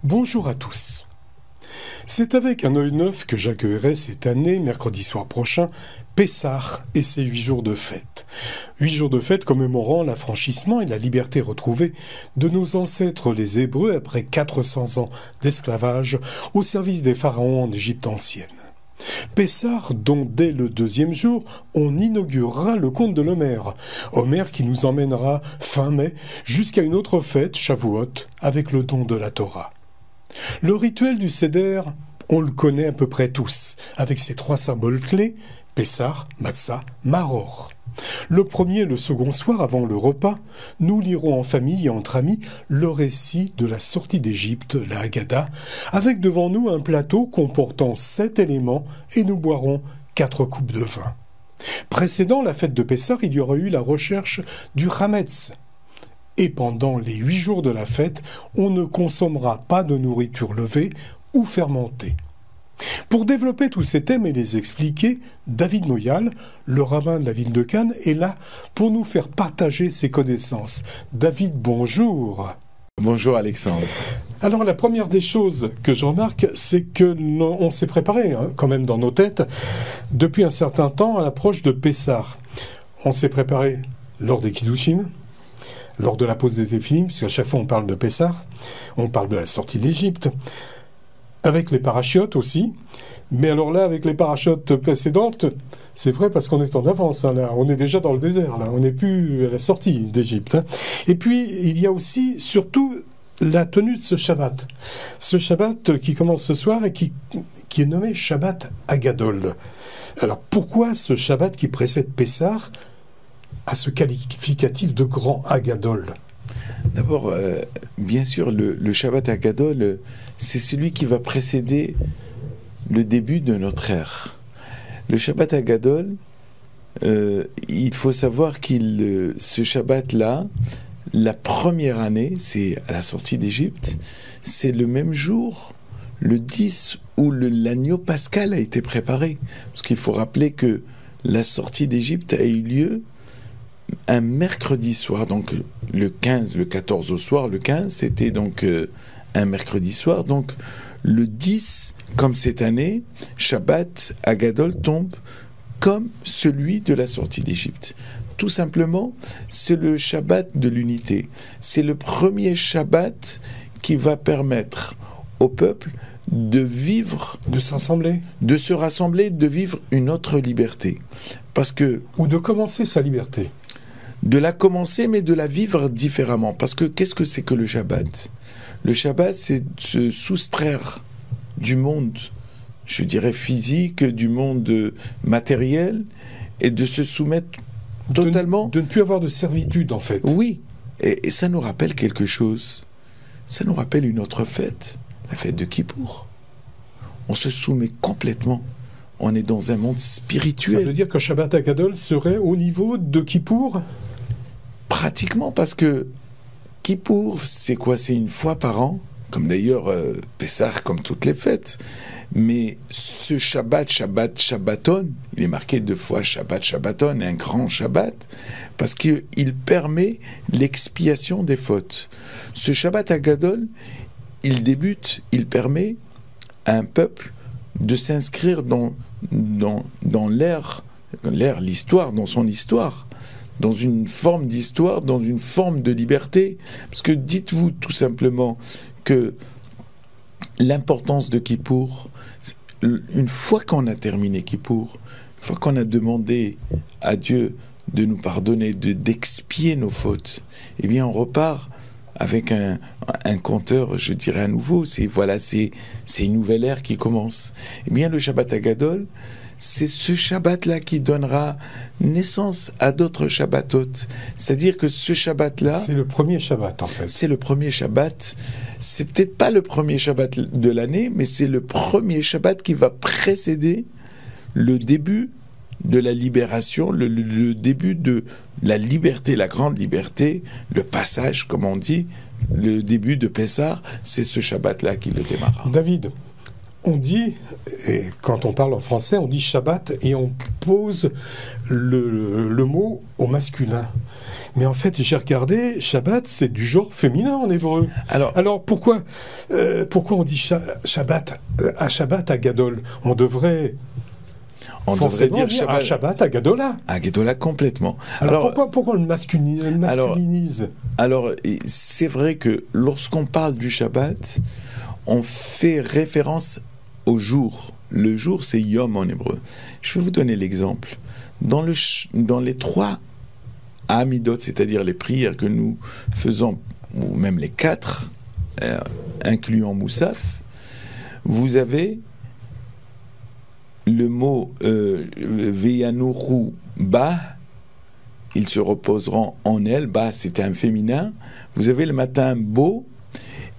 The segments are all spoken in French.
Bonjour à tous. C'est avec un œil neuf que j'accueillerai cette année, mercredi soir prochain, Pessah et ses 8 jours de fête. 8 jours de fête commémorant l'affranchissement et la liberté retrouvée de nos ancêtres les Hébreux après 400 ans d'esclavage au service des pharaons en Égypte ancienne. Pessah, dont dès le 2e jour, on inaugurera le conte de l'Homère. Homère qui nous emmènera fin mai jusqu'à une autre fête, Shavuot, avec le don de la Torah. Le rituel du Seder, on le connaît à peu près tous, avec ses 3 symboles clés, Pessah, Matzah, Maror. Le premier et le second soir avant le repas, nous lirons en famille et entre amis le récit de la sortie d'Égypte, la Haggadah, avec devant nous un plateau comportant 7 éléments et nous boirons 4 coupes de vin. Précédant la fête de Pessah, il y aura eu la recherche du Hametz. Et pendant les 8 jours de la fête, on ne consommera pas de nourriture levée ou fermentée. Pour développer tous ces thèmes et les expliquer, David Moyal, le rabbin de la ville de Cannes, est là pour nous faire partager ses connaissances. David, bonjour. Bonjour Alexandre. Alors la première des choses que je remarque, c'est que on s'est préparé quand même dans nos têtes depuis un certain temps à l'approche de Pessah. On s'est préparé lors des Kiddushin, lors de la pause des Téphilim, puisqu'à chaque fois on parle de Pessah, on parle de la sortie d'Égypte, avec les parachutes aussi, mais alors là, avec les parachutes précédentes, c'est vrai parce qu'on est en avance, là, on est déjà dans le désert, là, on n'est plus à la sortie d'Égypte. Et puis, il y a aussi, surtout, la tenue de ce Shabbat. Ce Shabbat qui commence ce soir et qui est nommé Shabbat Hagadol. Alors, pourquoi ce Shabbat qui précède Pessah a ce qualificatif de grand Hagadol? D'abord, bien sûr, le Shabbat Hagadol, c'est celui qui va précéder le début de notre ère. Le Shabbat Hagadol, il faut savoir ce Shabbat-là, la première année, c'est à la sortie d'Égypte, c'est le même jour, le 10, où l'agneau pascal a été préparé. Parce qu'il faut rappeler que la sortie d'Égypte a eu lieu un mercredi soir, donc le 15, le 14 au soir, le 15, c'était donc un mercredi soir, donc le 10, comme cette année, Shabbat Hagadol tombe comme celui de la sortie d'Égypte. Tout simplement, c'est le Shabbat de l'unité. C'est le premier Shabbat qui va permettre au peuple de vivre... De s'assembler. De se rassembler, de vivre une autre liberté. Parce que... Ou de commencer sa liberté. De la commencer, mais de la vivre différemment. Parce que qu'est-ce que c'est que le Shabbat ? Le Shabbat, c'est se soustraire du monde, je dirais physique, du monde matériel, et de se soumettre totalement... De ne plus avoir de servitude, en fait. Oui, et ça nous rappelle quelque chose. Ça nous rappelle une autre fête, la fête de Kippour. On se soumet complètement. On est dans un monde spirituel. Ça veut dire que Shabbat Hagadol serait au niveau de Kippour ? Pratiquement, parce que Kippour, c'est quoi? C'est une fois par an, comme d'ailleurs Pessah, comme toutes les fêtes. Mais ce Shabbat, Shabbaton, il est marqué 2 fois Shabbat, Shabbaton, un grand Shabbat, parce qu'il permet l'expiation des fautes. Ce Shabbat Hagadol, il permet à un peuple de s'inscrire dans l'histoire, dans son histoire, dans une forme d'histoire, dans une forme de liberté. Parce que dites-vous tout simplement que l'importance de Kippour, une fois qu'on a terminé Kippour, une fois qu'on a demandé à Dieu de nous pardonner, d'expier nos fautes, eh bien on repart avec un compteur, je dirais à nouveau, c'est une nouvelle ère qui commence. Eh bien le Shabbat Hagadol, c'est ce Shabbat-là qui donnera naissance à d'autres Shabbatot. C'est-à-dire que ce Shabbat-là... C'est le premier Shabbat, en fait. C'est le premier Shabbat. C'est peut-être pas le premier Shabbat de l'année, mais c'est le premier Shabbat qui va précéder le début de la libération, le début de la liberté, la grande liberté, le passage, comme on dit, le début de Pessah, c'est ce Shabbat-là qui le démarra. David, on dit, et quand on parle en français, on dit Shabbat et on pose le mot au masculin. Mais en fait, j'ai regardé, Shabbat, c'est du genre féminin en hébreu. Alors pourquoi on dit Shabbat à Gadol? On devrait dire Shabbat à Gadola. À Gadola, complètement. Alors pourquoi on le masculinise? Alors, c'est vrai que lorsqu'on parle du Shabbat, on fait référence au jour. Le jour, c'est Yom en hébreu. Je vais vous donner l'exemple. Dans les 3 Amidot, c'est-à-dire les prières que nous faisons, ou même les 4, incluant Moussaf, vous avez le mot Veyanuru Ba, ils se reposeront en elle. Ba, c'était un féminin. Vous avez le matin Bo,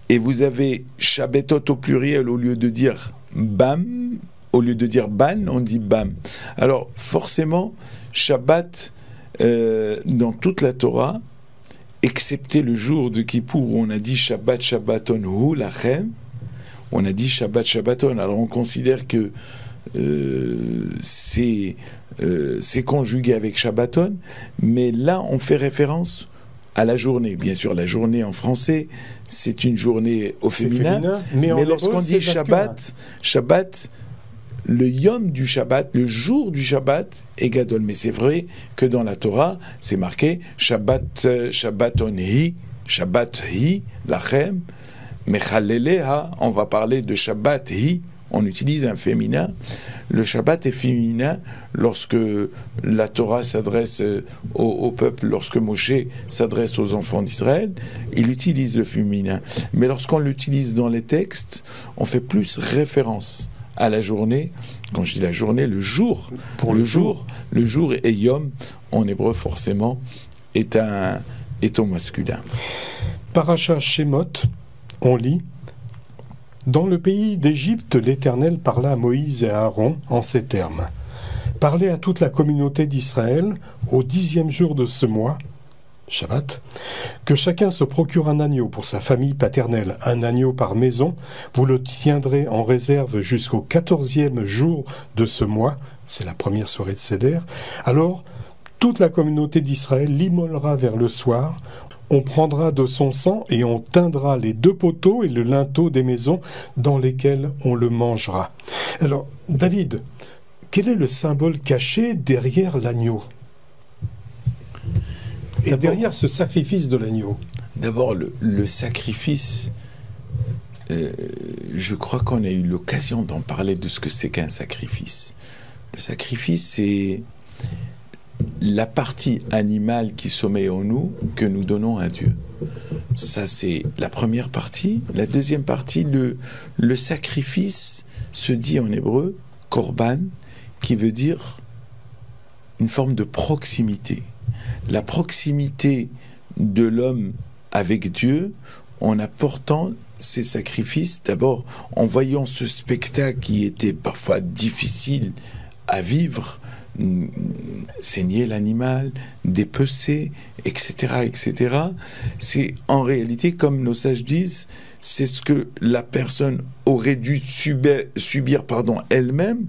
et vous avez Shabbatot au pluriel, au lieu de dire Bam, au lieu de dire Ban, on dit Bam. Alors, forcément, Shabbat, dans toute la Torah, excepté le jour de Kippour où on a dit Shabbat Shabbaton hu lachem, on a dit Shabbat Shabbaton. Alors, on considère que c'est conjugué avec Shabbaton, mais là, on fait référence à la journée. Bien sûr, la journée en français, c'est une journée au féminin, mais lorsqu'on dit Shabbat, le Yom du Shabbat, le jour du Shabbat est Gadol. Mais c'est vrai que dans la Torah, c'est marqué Shabbaton hi, lachem, mechaleleha. On va parler de Shabbat hi. On utilise un féminin. Le Shabbat est féminin lorsque la Torah s'adresse au peuple, lorsque Moshe s'adresse aux enfants d'Israël, il utilise le féminin. Mais lorsqu'on l'utilise dans les textes, on fait plus référence à la journée. Quand je dis la journée, le jour. Le jour et Yom, en hébreu forcément, est au masculin. Paracha Shemot, on lit: Dans le pays d'Égypte, l'Éternel parla à Moïse et à Aaron en ces termes. Parlez à toute la communauté d'Israël au 10e jour de ce mois, Shabbat, que chacun se procure un agneau pour sa famille paternelle, un agneau par maison. Vous le tiendrez en réserve jusqu'au 14e jour de ce mois, c'est la première soirée de Seder. Alors, toute la communauté d'Israël l'immolera vers le soir. On prendra de son sang et on teindra les 2 poteaux et le linteau des maisons dans lesquelles on le mangera. Alors, David, quel est le symbole caché derrière l'agneau? Et derrière ce sacrifice de l'agneau? D'abord, le sacrifice, je crois qu'on a eu l'occasion d'en parler, de ce que c'est qu'un sacrifice. Le sacrifice, c'est la partie animale qui sommeille en nous, que nous donnons à Dieu. Ça, c'est la première partie. La deuxième partie, le sacrifice se dit en hébreu korban, qui veut dire une forme de proximité. La proximité de l'homme avec Dieu en apportant ces sacrifices, d'abord en voyant ce spectacle qui était parfois difficile à vivre, saigner l'animal, dépecer, etc., etc. C'est en réalité, comme nos sages disent, c'est ce que la personne aurait dû subir elle-même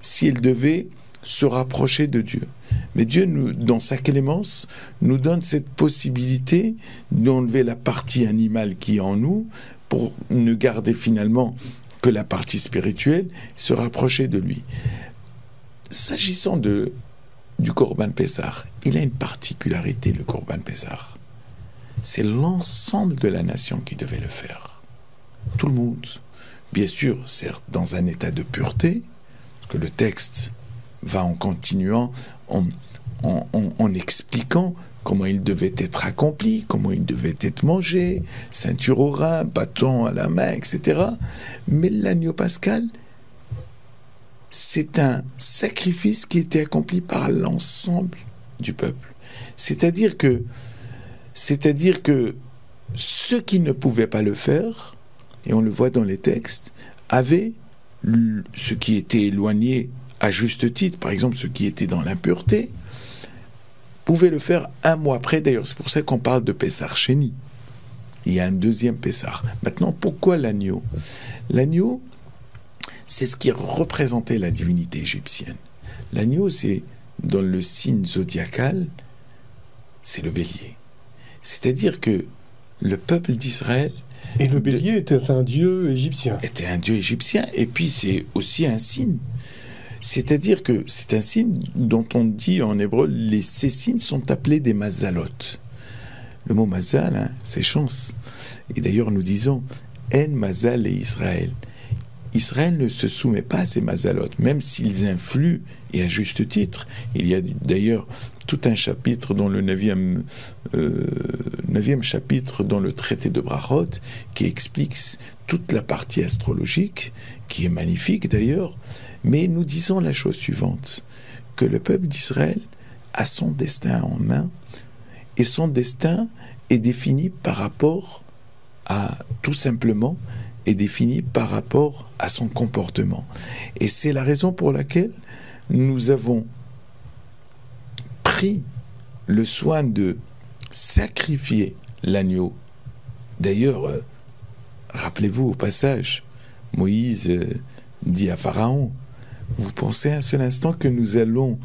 si elle devait se rapprocher de Dieu. Mais Dieu, dans sa clémence, nous donne cette possibilité d'enlever la partie animale qui est en nous pour ne garder finalement que la partie spirituelle, se rapprocher de lui. S'agissant du Korban Pessah, il a une particularité, le Korban Pessah. C'est l'ensemble de la nation qui devait le faire. Tout le monde. Bien sûr, certes, dans un état de pureté, parce que le texte va en continuant, en expliquant comment il devait être accompli, comment il devait être mangé, ceinture au rein, bâton à la main, etc. Mais l'agneau pascal, c'est un sacrifice qui était accompli par l'ensemble du peuple. C'est-à-dire que ceux qui ne pouvaient pas le faire, et on le voit dans les textes, avaient ceux qui étaient éloignés à juste titre, par exemple ceux qui étaient dans l'impureté, pouvaient le faire un mois après. D'ailleurs, c'est pour ça qu'on parle de Pessah Sheni. Il y a un deuxième Pessah. Maintenant, pourquoi l'agneau? L'agneau, c'est ce qui représentait la divinité égyptienne. L'agneau, c'est dans le signe zodiacal, c'est le bélier. C'est-à-dire que le peuple d'Israël... Et le bélier était un dieu égyptien. Était un dieu égyptien, et puis c'est aussi un signe. C'est-à-dire que c'est un signe dont on dit en hébreu, ces signes sont appelés des mazalot. Le mot mazal, c'est chance. Et d'ailleurs nous disons, en mazal et Israël. Israël ne se soumet pas à ces mazalot, même s'ils influent, et à juste titre. Il y a d'ailleurs tout un chapitre dans le 9e chapitre dans le traité de Brachot qui explique toute la partie astrologique, qui est magnifique d'ailleurs, mais nous disons la chose suivante, que le peuple d'Israël a son destin en main, et son destin est défini par rapport à, tout simplement, est défini par rapport à son comportement. Et c'est la raison pour laquelle nous avons pris le soin de sacrifier l'agneau. D'ailleurs, rappelez-vous au passage, Moïse dit à Pharaon, vous pensez un seul instant que nous allons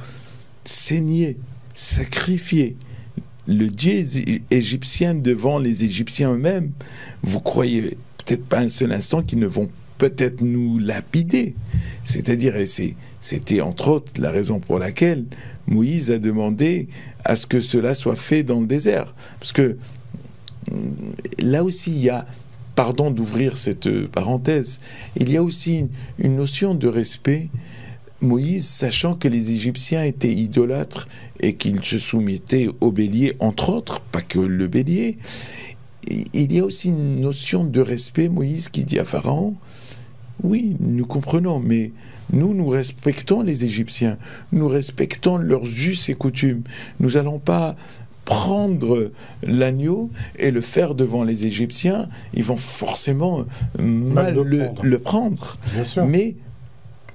saigner, sacrifier le Dieu égyptien devant les Égyptiens eux-mêmes? Vous croyez peut-être pas un seul instant qu'ils ne vont peut-être nous lapider. C'est-à-dire, et c'était entre autres la raison pour laquelle Moïse a demandé à ce que cela soit fait dans le désert. Parce que là aussi, il y a, pardon d'ouvrir cette parenthèse, il y a aussi une notion de respect. Moïse, sachant que les Égyptiens étaient idolâtres et qu'ils se soumettaient au bélier, entre autres, pas que le bélier, il y a aussi une notion de respect. Moïse qui dit à Pharaon, oui, nous comprenons, mais nous respectons les Égyptiens, nous respectons leurs us et coutumes. Nous n'allons pas prendre l'agneau et le faire devant les Égyptiens. Ils vont forcément mal le prendre. Bien sûr. Mais,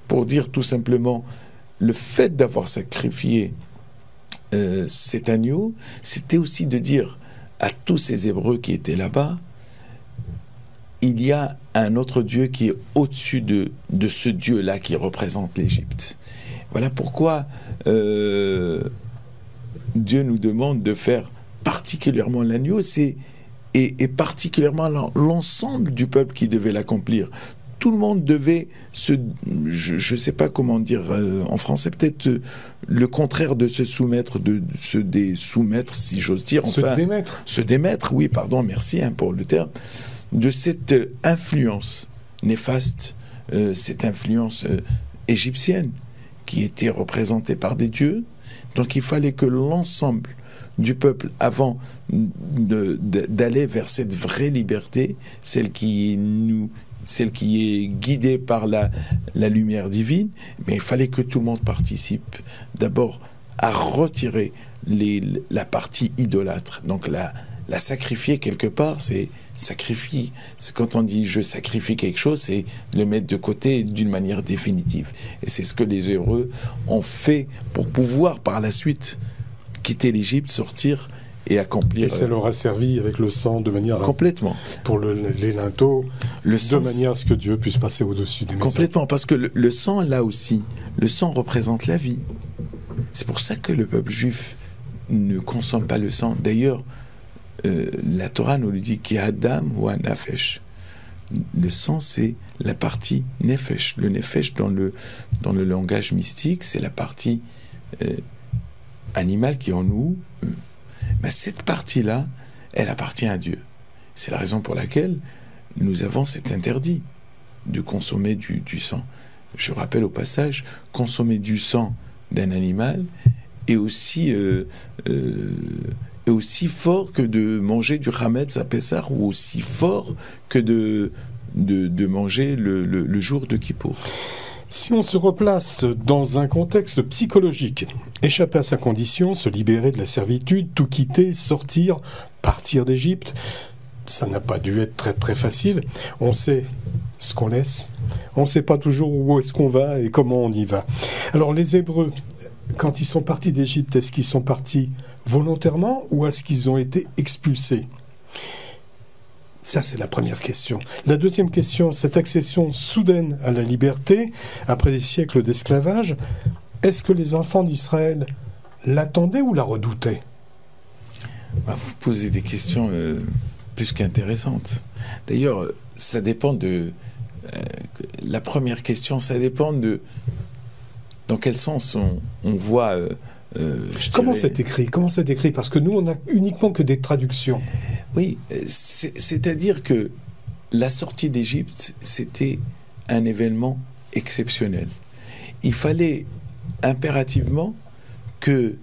pour dire tout simplement, le fait d'avoir sacrifié cet agneau, c'était aussi de dire à tous ces Hébreux qui étaient là-bas, il y a un autre Dieu qui est au-dessus de ce Dieu-là qui représente l'Égypte. Voilà pourquoi Dieu nous demande de faire particulièrement l'agneau, et particulièrement l'ensemble du peuple qui devait l'accomplir. Tout le monde devait je ne sais pas comment dire en français, peut-être le contraire de se soumettre, de se désoumettre, si j'ose dire. Enfin, se démettre. Se démettre, oui, pardon, merci pour le terme, de cette influence néfaste, cette influence égyptienne qui était représentée par des dieux. Donc il fallait que l'ensemble du peuple, avant d'aller vers cette vraie liberté, celle qui est guidée par la lumière divine, mais il fallait que tout le monde participe d'abord à retirer la partie idolâtre. Donc la sacrifier quelque part, c'est sacrifier. C'est quand on dit je sacrifie quelque chose, c'est le mettre de côté d'une manière définitive. Et c'est ce que les Hébreux ont fait pour pouvoir par la suite quitter l'Égypte, sortir et accomplir. Et ça leur a servi avec le sang de manière complètement pour les linteaux, de manière à ce que Dieu puisse passer au-dessus des maisons. Complètement, parce que le sang, là aussi, le sang représente la vie. C'est pour ça que le peuple juif ne consomme pas le sang. D'ailleurs, la Torah nous le dit qu'il y a Adam ou un nefesh. Le sang, c'est la partie nefesh. Le nefesh, dans le langage mystique, c'est la partie animale qui est en nous. Mais cette partie-là, elle appartient à Dieu. C'est la raison pour laquelle nous avons cet interdit de consommer du sang. Je rappelle au passage, consommer du sang d'un animal est aussi fort que de manger du chametz à Pessah, ou aussi fort que de manger le jour de Kippour. Si on se replace dans un contexte psychologique, échapper à sa condition, se libérer de la servitude, tout quitter, sortir, partir d'Égypte, ça n'a pas dû être très très facile. On sait ce qu'on laisse, on ne sait pas toujours où est-ce qu'on va et comment on y va. Alors les Hébreux, quand ils sont partis d'Égypte, est-ce qu'ils sont partis volontairement ou est-ce qu'ils ont été expulsés ? Ça, c'est la première question. La deuxième question, cette accession soudaine à la liberté, après des siècles d'esclavage, est-ce que les enfants d'Israël l'attendaient ou la redoutaient ? Vous posez des questions plus qu'intéressantes. D'ailleurs, ça dépend de... la première question, ça dépend de... Dans quel sens on voit... Comment c'est écrit? Comment c'est écrit? Parce que nous, on n'a uniquement que des traductions. Oui, c'est-à-dire que la sortie d'Égypte, c'était un événement exceptionnel. Il fallait impérativement que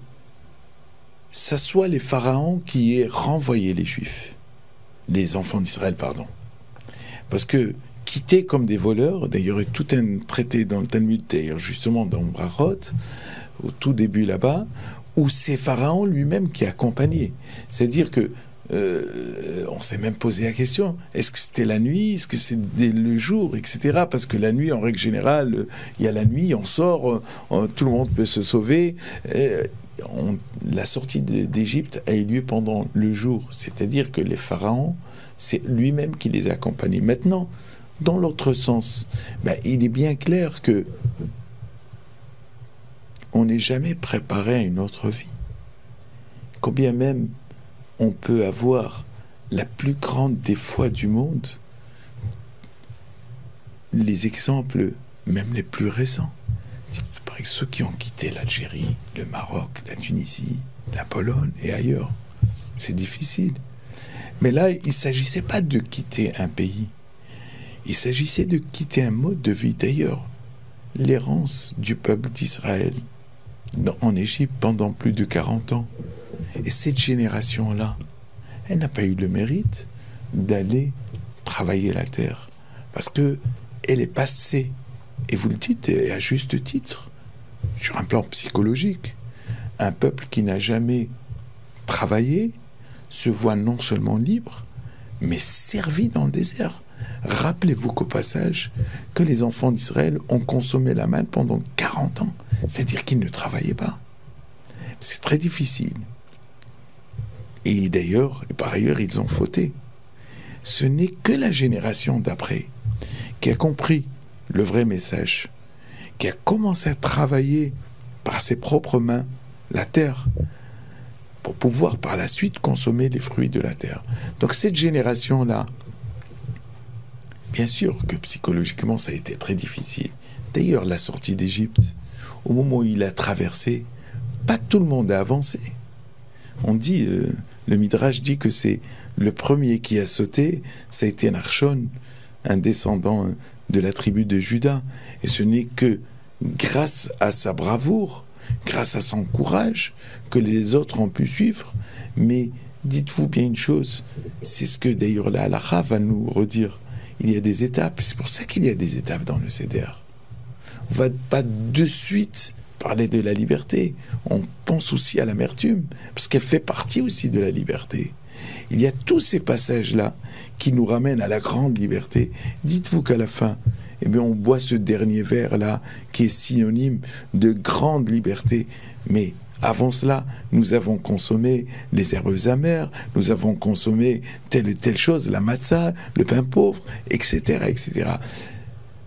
ça soit les pharaons qui aient renvoyé les Juifs, les enfants d'Israël, pardon. Parce que quitter comme des voleurs, d'ailleurs, il y a tout un traité dans le Talmud, d'ailleurs, justement dans Brachot, au tout début là-bas, où c'est Pharaon lui-même qui accompagnait. C'est-à-dire que on s'est même posé la question, est-ce que c'était la nuit, est-ce que c'était le jour, etc. Parce que la nuit, en règle générale, il y a la nuit, on sort, tout le monde peut se sauver. La sortie d'Égypte a eu lieu pendant le jour, c'est-à-dire que les pharaons, c'est lui-même qui les a accompagnés. Maintenant, dans l'autre sens, il est bien clair que on n'est jamais préparé à une autre vie. Combien même on peut avoir la plus grande des foi du monde, les exemples, même les plus récents, par exemple ceux qui ont quitté l'Algérie, le Maroc, la Tunisie, la Pologne et ailleurs, c'est difficile. Mais là, il ne s'agissait pas de quitter un pays, il s'agissait de quitter un mode de vie. D'ailleurs, l'errance du peuple d'Israël en Égypte pendant plus de 40 ans. Et cette génération-là, elle n'a pas eu le mérite d'aller travailler la terre. Parce que elle est passée, et vous le dites, et à juste titre, sur un plan psychologique. Un peuple qui n'a jamais travaillé se voit non seulement libre, mais servi dans le désert. Rappelez-vous qu'au passage, que les enfants d'Israël ont consommé la manne pendant 40 ans. C'est-à-dire qu'ils ne travaillaient pas. C'est très difficile. Et d'ailleurs, et par ailleurs, ils ont fauté. Ce n'est que la génération d'après qui a compris le vrai message, qui a commencé à travailler par ses propres mains la terre, pour pouvoir par la suite consommer les fruits de la terre. Donc cette génération-là, bien sûr que psychologiquement ça a été très difficile. D'ailleurs, la sortie d'Égypte, au moment où il a traversé, pas tout le monde a avancé. On dit, le Midrash dit que c'est le premier qui a sauté, ça a été Narshon, un descendant de la tribu de Juda. Et ce n'est que grâce à sa bravoure, grâce à son courage, que les autres ont pu suivre. Mais dites-vous bien une chose, c'est ce que d'ailleurs la halakha va nous redire. Il y a des étapes, c'est pour ça qu'il y a des étapes dans le Seder. On ne va pas de suite parler de la liberté, on pense aussi à l'amertume, parce qu'elle fait partie aussi de la liberté. Il y a tous ces passages-là qui nous ramènent à la grande liberté. Dites-vous qu'à la fin, on boit ce dernier verre-là, qui est synonyme de grande liberté, mais avant cela, nous avons consommé les herbes amères, nous avons consommé telle et telle chose, la matzah, le pain pauvre, etc., etc.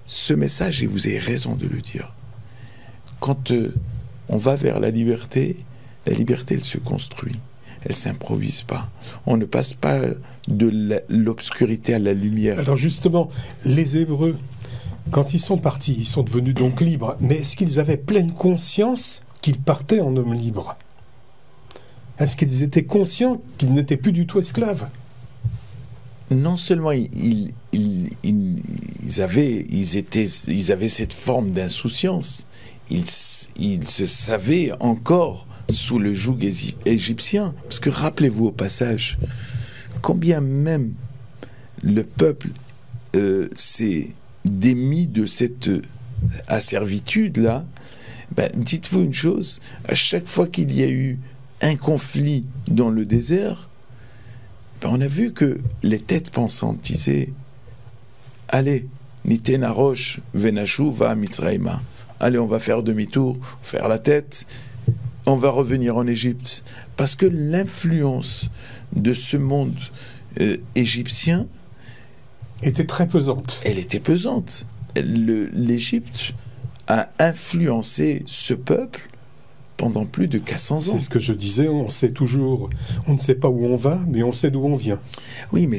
Ce message, et vous avez raison de le dire, quand on va vers la liberté, elle se construit, elle ne s'improvise pas. On ne passe pas de l'obscurité à la lumière. Alors justement, les Hébreux, quand ils sont partis, ils sont devenus donc libres, mais est-ce qu'ils avaient pleine conscience qu'ils partaient en hommes libres? Est-ce qu'ils étaient conscients qu'ils n'étaient plus du tout esclaves? Non seulement ils avaient cette forme d'insouciance, ils se savaient encore sous le joug égyptien. Parce que rappelez-vous au passage, combien même le peuple s'est démis de cette asservitude-là, dites-vous une chose, à chaque fois qu'il y a eu un conflit dans le désert, on a vu que les têtes pensantes disaient « Allez, niten harosh venashu va mitzraïma » allez, on va faire demi-tour, faire la tête, on va revenir en Égypte. Parce que l'influence de ce monde égyptien était très pesante. Elle était pesante. L'Égypte a influencé ce peuple pendant plus de 400 ans. C'est ce que je disais, on sait toujours, on ne sait pas où on va, mais on sait d'où on vient. Oui, mais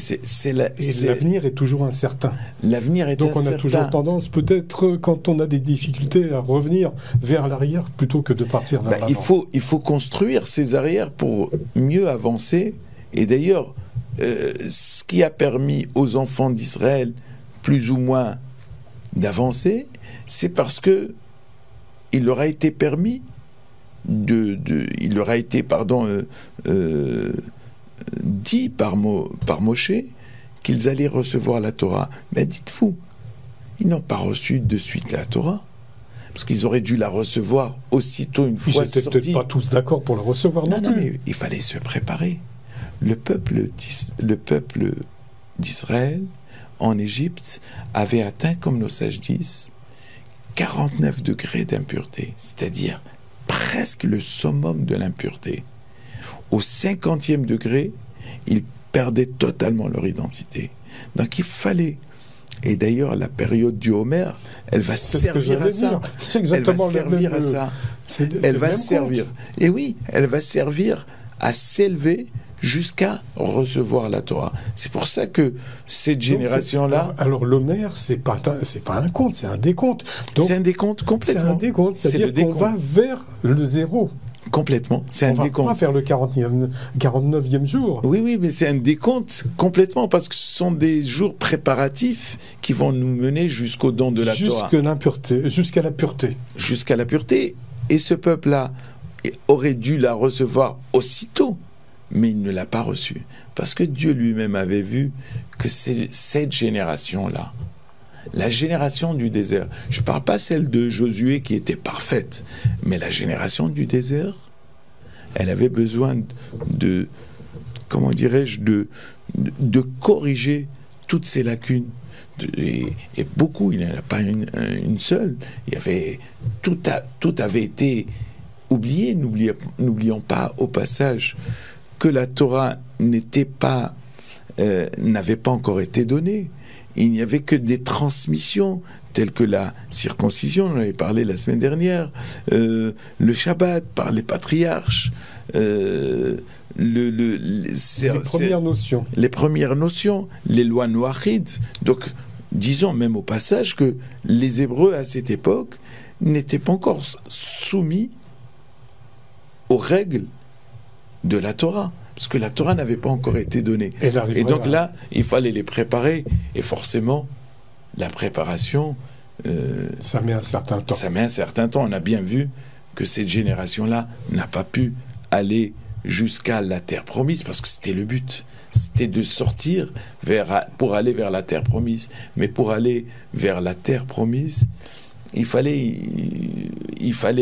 l'avenir est toujours incertain. L'avenir est Donc incertain. on a toujours tendance, peut-être, quand on a des difficultés, à revenir vers l'arrière plutôt que de partir vers l'avant. Il faut construire ces arrières pour mieux avancer. Et d'ailleurs, ce qui a permis aux enfants d'Israël, plus ou moins, d'avancer, c'est parce que il leur a été permis il leur a été, dit par Moshe qu'ils allaient recevoir la Torah. Mais dites-vous, ils n'ont pas reçu de suite la Torah, parce qu'ils auraient dû la recevoir aussitôt une fois sortie. Ils n'étaient peut-être pas tous d'accord pour la recevoir non plus. Non, mais il fallait se préparer. Le peuple d'Israël, en Égypte, avait atteint, comme nos sages disent, 49 degrés d'impureté, c'est-à-dire presque le summum de l'impureté. Au 50e degré, ils perdaient totalement leur identité. Donc il fallait, et d'ailleurs la période du Homer, elle va servir à ça. C'est exactement elle va servir à ça. Elle va servir. Et oui, elle va servir à s'élever jusqu'à recevoir la Torah. C'est pour ça que cette génération-là... Alors l'Homer, c'est pas un conte, c'est un décompte. C'est un décompte complètement. C'est un décompte, c'est-à-dire qu'on va vers le zéro. Complètement, c'est un décompte. On va faire le 49e jour. Oui, mais c'est un décompte complètement, parce que ce sont des jours préparatifs qui vont nous mener jusqu'au don de la Torah. Jusqu'à la pureté. Jusqu'à la pureté. Et ce peuple-là aurait dû la recevoir aussitôt, mais il ne l'a pas reçue. Parce que Dieu lui-même avait vu que c'est cette génération-là, la génération du désert, je ne parle pas celle de Josué qui était parfaite, mais la génération du désert, elle avait besoin de comment dirais-je, de corriger toutes ces lacunes. Et beaucoup, il n'y en a pas une seule. Il y avait, tout avait été oublié. N'oublions pas au passage que la Torah n'avait pas encore été donnée. Il n'y avait que des transmissions telles que la circoncision, on en avait parlé la semaine dernière, le Shabbat par les patriarches, les premières notions, les lois noachides. Donc, disons même au passage que les Hébreux à cette époque n'étaient pas encore soumis aux règles de la Torah, parce que la Torah n'avait pas encore été donnée. Et donc là, il fallait les préparer, et forcément, la préparation... ça met un certain temps. Ça met un certain temps. On a bien vu que cette génération-là n'a pas pu aller jusqu'à la terre promise, parce que c'était le but. C'était de sortir pour aller vers la terre promise. Mais pour aller vers la terre promise, il fallait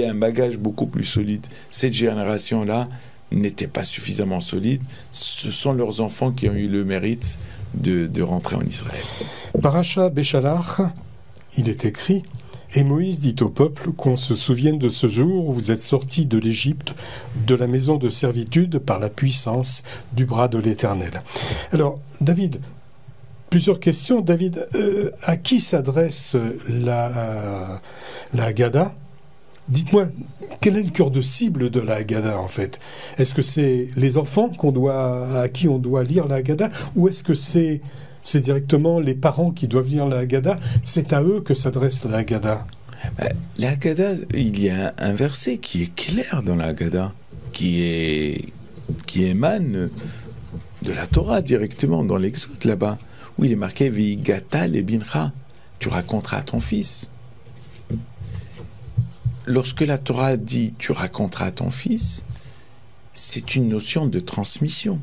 un bagage beaucoup plus solide. Cette génération-là n'était pas suffisamment solide. Ce sont leurs enfants qui ont eu le mérite de rentrer en Israël. Paracha Béchalach, il est écrit: et Moïse dit au peuple qu'on se souvienne de ce jour où vous êtes sortis de l'Égypte, de la maison de servitude, par la puissance du bras de l'Éternel. Alors, David, plusieurs questions. David, à qui s'adresse la Haggadah? Dites-moi, quel est le cœur de cible de la Haggadah, en fait? Est-ce que c'est les enfants à qui on doit lire la Haggadah, ou est-ce que c'est directement les parents qui doivent lire la Haggadah? C'est à eux que s'adresse la Haggadah. La Haggadah, il y a un verset qui est clair dans la Haggadah, qui émane de la Torah directement, dans l'Exode là-bas, où il est marqué « V'igata lebincha » tu raconteras à ton fils. Lorsque la Torah dit « tu raconteras à ton fils », c'est une notion de transmission.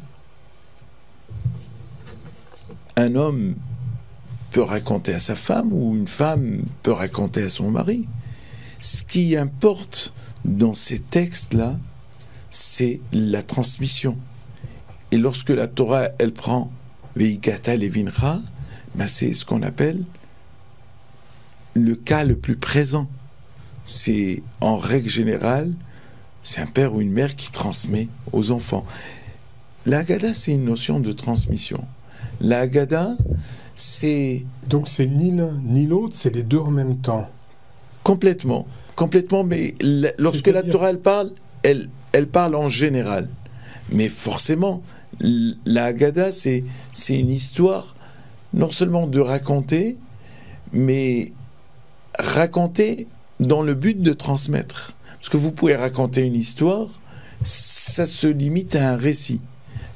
Un homme peut raconter à sa femme, ou une femme peut raconter à son mari. Ce qui importe dans ces textes-là, c'est la transmission. Et lorsque la Torah, elle prend « Ve'igata levincha », ben c'est ce qu'on appelle le cas le plus présent. C'est, en règle générale, c'est un père ou une mère qui transmet aux enfants. La Haggadah, c'est une notion de transmission. La Haggadah, c'est... Donc c'est ni l'un ni l'autre, c'est les deux en même temps. Complètement, mais lorsque la Torah, elle parle, elle parle en général. Mais forcément, la Haggadah, c'est une histoire non seulement de raconter, mais raconter dans le but de transmettre. Parce que vous pouvez raconter une histoire, ça se limite à un récit.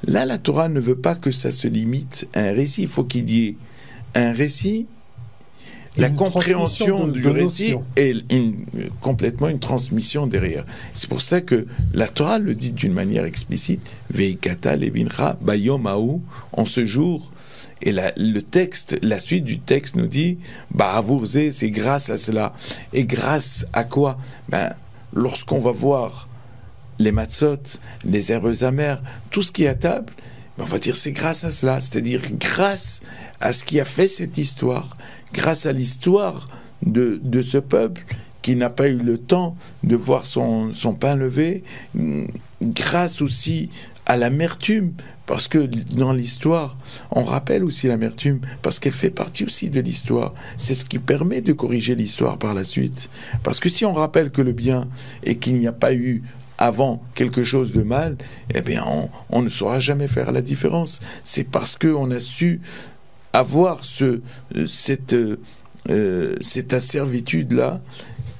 Là, la Torah ne veut pas que ça se limite à un récit. Il faut qu'il y ait un récit, la compréhension du récit et complètement une transmission derrière. C'est pour ça que la Torah le dit d'une manière explicite, Veikata levincha bayom haou, en ce jour. Et le texte, la suite du texte nous dit, Ba'avourze, c'est grâce à cela. Et grâce à quoi? Lorsqu'on va voir les matzot, les herbes amères, tout ce qui est à table, on va dire c'est grâce à cela, c'est-à-dire grâce à ce qui a fait cette histoire, grâce à l'histoire de ce peuple qui n'a pas eu le temps de voir son pain levé, grâce aussi à l'amertume, parce que dans l'histoire, on rappelle aussi l'amertume, parce qu'elle fait partie aussi de l'histoire. C'est ce qui permet de corriger l'histoire par la suite. Parce que si on rappelle que le bien et qu'il n'y a pas eu avant quelque chose de mal, eh bien on ne saura jamais faire la différence. C'est parce qu'on a su avoir cette asservitude-là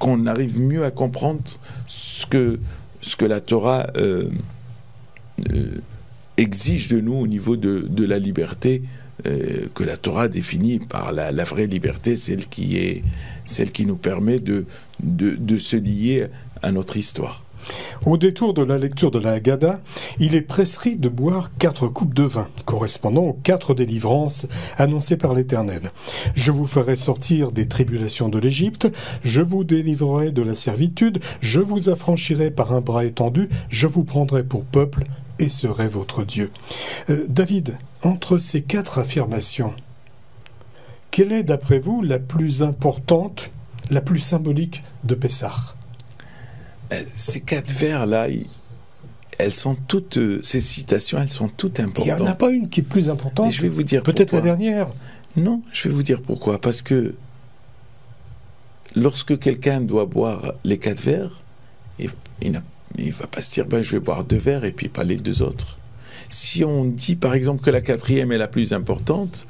qu'on arrive mieux à comprendre ce que la Torah exige de nous au niveau de la liberté que la Torah définit par la vraie liberté, celle qui nous permet de se lier à notre histoire. Au détour de la lecture de la Haggadah, il est prescrit de boire 4 coupes de vin, correspondant aux 4 délivrances annoncées par l'Éternel. Je vous ferai sortir des tribulations de l'Égypte, je vous délivrerai de la servitude, je vous affranchirai par un bras étendu, je vous prendrai pour peuple et serai votre Dieu. David, entre ces 4 affirmations, quelle est d'après vous la plus importante, la plus symbolique de Pessah? Ces 4 vers-là, elles sont toutes, ces citations, elles sont toutes importantes. Il n'y en a pas une qui est plus importante. Et je vais vous dire peut-être pourquoi. La dernière. Non, je vais vous dire pourquoi. Parce que lorsque quelqu'un doit boire les 4 verres, il ne va pas se dire je vais boire 2 verres et puis pas les 2 autres. Si on dit par exemple que la 4e est la plus importante,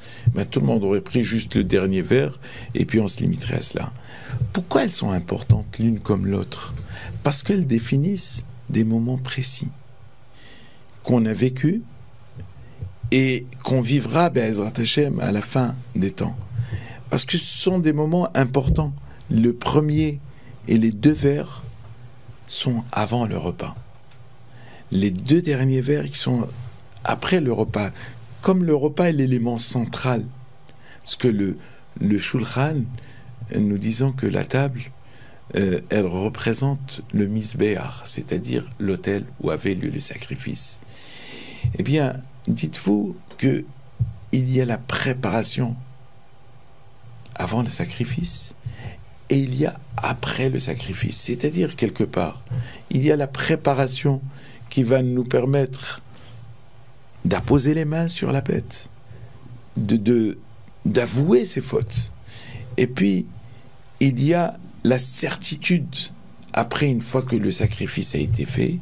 tout le monde aurait pris juste le dernier verre et puis on se limiterait à cela. Pourquoi elles sont importantes l'une comme l'autre? Parce qu'elles définissent des moments précis qu'on a vécus et qu'on vivra Be'ezrat Hashem à la fin des temps. Parce que ce sont des moments importants. Le premier et les 2 vers sont avant le repas. Les 2 derniers vers qui sont après le repas. Comme le repas est l'élément central. Parce que le Shulchan, nous disons que la table, elle représente le misbéar, c'est-à-dire l'autel où avaient lieu les sacrifices. Eh bien, dites-vous qu'il y a la préparation avant le sacrifice et il y a après le sacrifice. C'est-à-dire, quelque part, il y a la préparation qui va nous permettre d'apposer les mains sur la bête, d'avouer ses fautes. Et puis, il y a la certitude, après une fois que le sacrifice a été fait,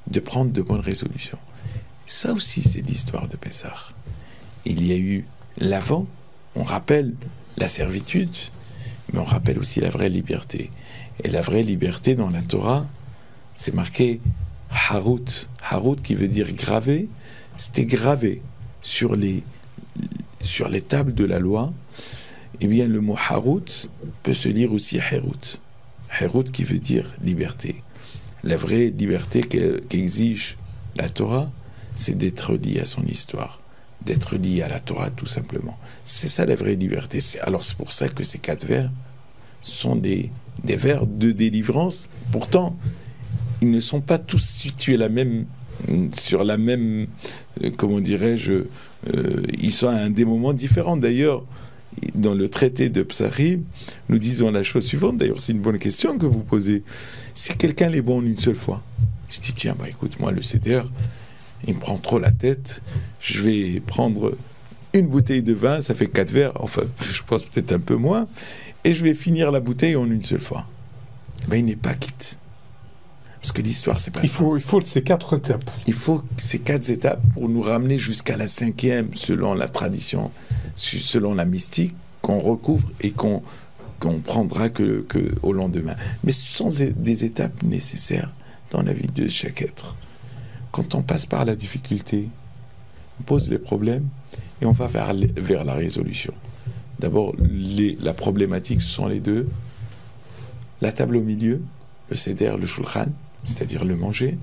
de prendre de bonnes résolutions. Ça aussi, c'est l'histoire de Pessah. Il y a eu l'avant, on rappelle la servitude, mais on rappelle aussi la vraie liberté. Et la vraie liberté dans la Torah, c'est marqué Harut. Harut qui veut dire gravé, c'était gravé sur les tables de la loi. Eh bien, le mot Harut peut se lire aussi Herut. Herut qui veut dire liberté. La vraie liberté qu'exige la Torah, c'est d'être lié à son histoire, d'être lié à la Torah tout simplement. C'est ça la vraie liberté. Alors c'est pour ça que ces 4 vers sont des vers de délivrance. Pourtant, ils ne sont pas tous situés sur la même, comment dirais-je, ils sont à des moments différents. D'ailleurs, dans le traité de Psachim, nous disons la chose suivante. D'ailleurs, c'est une bonne question que vous posez. Si quelqu'un est bon en une seule fois, je dis tiens, écoute, moi le CDR, il me prend trop la tête, je vais prendre une bouteille de vin, ça fait 4 verres, enfin, je pense peut-être un peu moins, et je vais finir la bouteille en une seule fois. Il n'est pas quitte. Parce que l'histoire, c'est pas il ça. faut ces 4 étapes. Il faut ces 4 étapes pour nous ramener jusqu'à la 5e, selon la tradition, selon la mystique, qu'on recouvre et qu'on prendra que au lendemain. Mais ce sont des étapes nécessaires dans la vie de chaque être. Quand on passe par la difficulté, on pose les problèmes et on va vers la résolution. D'abord, la problématique, ce sont les 2. La table au milieu, le seder, le shulchan, c'est-à-dire le manger.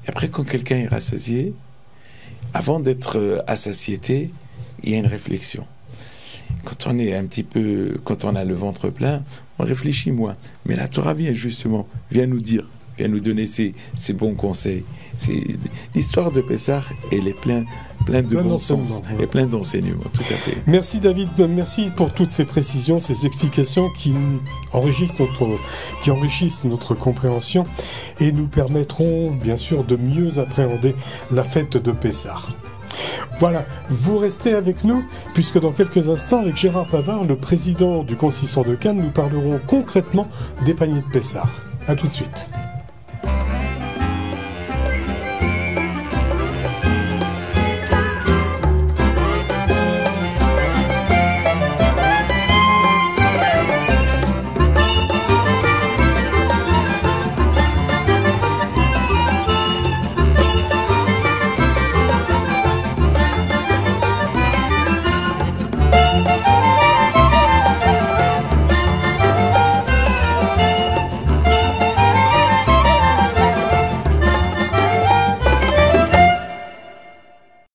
Et après, quand quelqu'un est rassasié, avant d'être à satiété, il y a une réflexion. Quand on a le ventre plein, on réfléchit moins. Mais la Torah vient nous donner ses bons conseils. L'histoire de Pessah, elle est pleine de bon sens et plein d'enseignements, tout à fait. Merci David, merci pour toutes ces précisions, ces explications qui enrichissent notre compréhension et nous permettront bien sûr de mieux appréhender la fête de Pessah. Voilà, vous restez avec nous, puisque dans quelques instants, avec Gérard Pavard, le président du consistoire de Cannes, nous parlerons concrètement des paniers de Pessah. A tout de suite.